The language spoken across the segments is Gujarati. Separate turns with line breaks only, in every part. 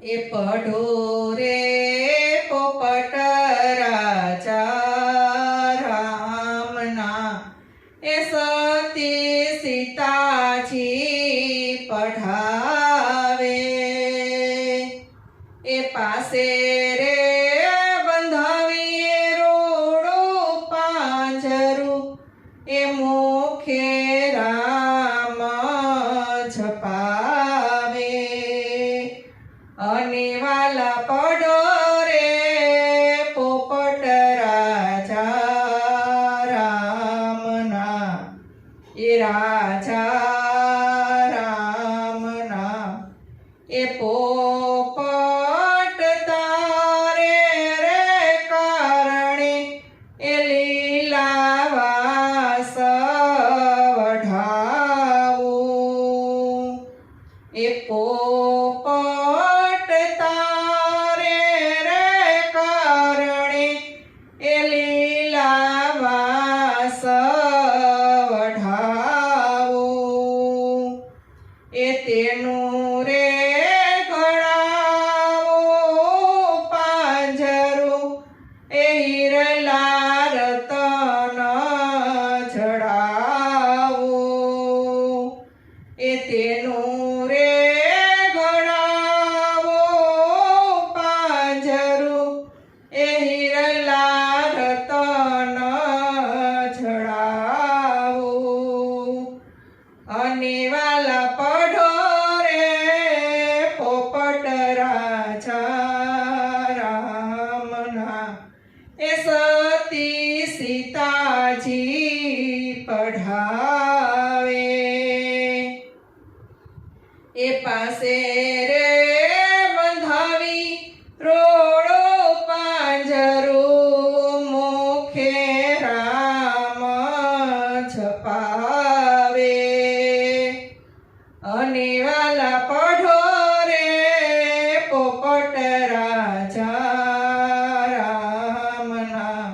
એ પઢો રે પોપટ રાજા રામના એ સતી સીતાજી પઢાવે એ પાસે રે બંધાવીએ રોડું પાંજરું એ મુખે રામ જપાવે અને વાલા પઢો રે પોપટ રાજા રામના એ રાજા રામના એ પોપટ તારે રે કારણે એ લીલાવાસ વઢાવું એ પોપટ તારે રે કારણે એ લીલાવાસ વઢાવું એ તેનું રે ઘડાવું પાંજરું એ હિરલા રતન જડાવું એ તેનું રે ઘડાવું પાંજરું એ હિરલા રતન જડાવું અને વાલા પઢો રે પોપટ રાજા રામના એ સતી સીતાજી પઢાવે એ પાસે રે બંધાવી રોડો પાંજરું મુખે રામ જપાવે અને વાલા પઢો રે પોપટ રાજા રામના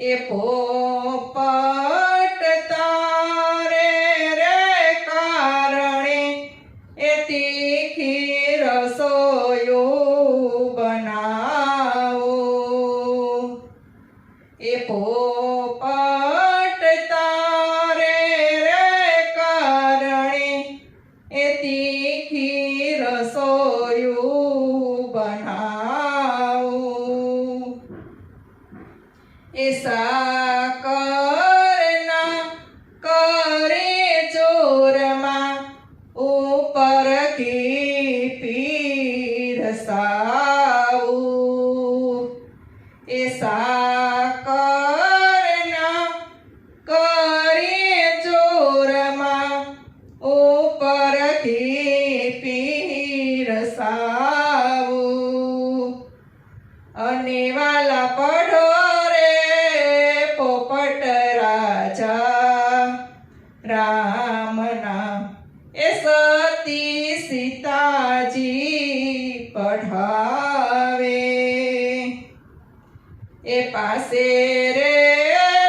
એ પોપટ તારે રે કારણે એ તીખી રસોયું બનાવું એ પોપટ તારે રે કારણે એ તીખી રસોયું બનાવું એ સાકરના કરે ચોરમાં ઉપર ઘી પીરસાવું એ સાકરના કરે ચોરમાં ઉપર ઘી પીરસાવું અને વાલા પઢો રે પોપટ રાજા રામના એ સતી સીતાજી પઢાવે એ પાસે રે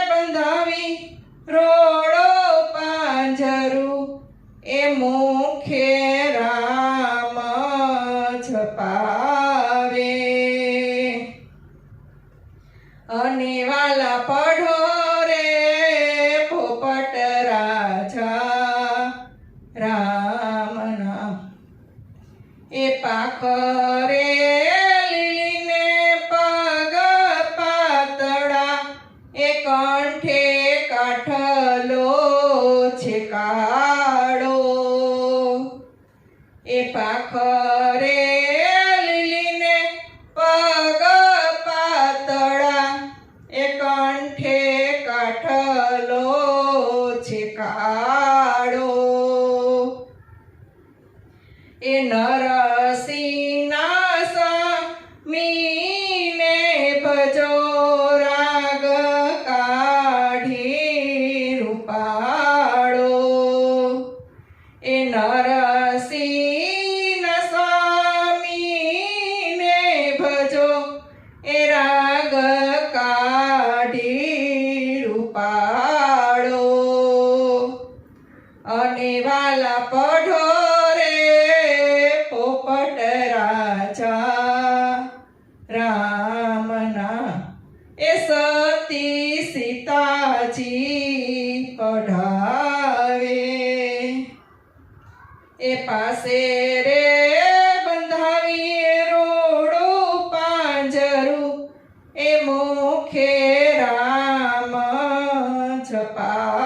બંધાવી રોડો પાંજરું એ મુખે રામ જપાવે અને વાલા પઢો રે પોપટ રાજા રામના એ પાખરે લીલીને પગ પાતળા એ કંઠે કાઠલો છે કાળો એ પાખરે લીલીને પગ પાતળા એ કંઠે કાઠલો છે કાળો એ નરસિંહના સ્વામીને ભજો રાગ કાઢી રૂપાળો એ નરસિંહના સ્વામીને ભજો એ રાગ કાઢી રૂપાળો અને વાલા પઢો રે પોપટ રાજા રામના એ સતી સીતાજી કઢાવે એ પાસે રે બંધાવીએ રોડું પાંજરું એ મુખે રામ જપા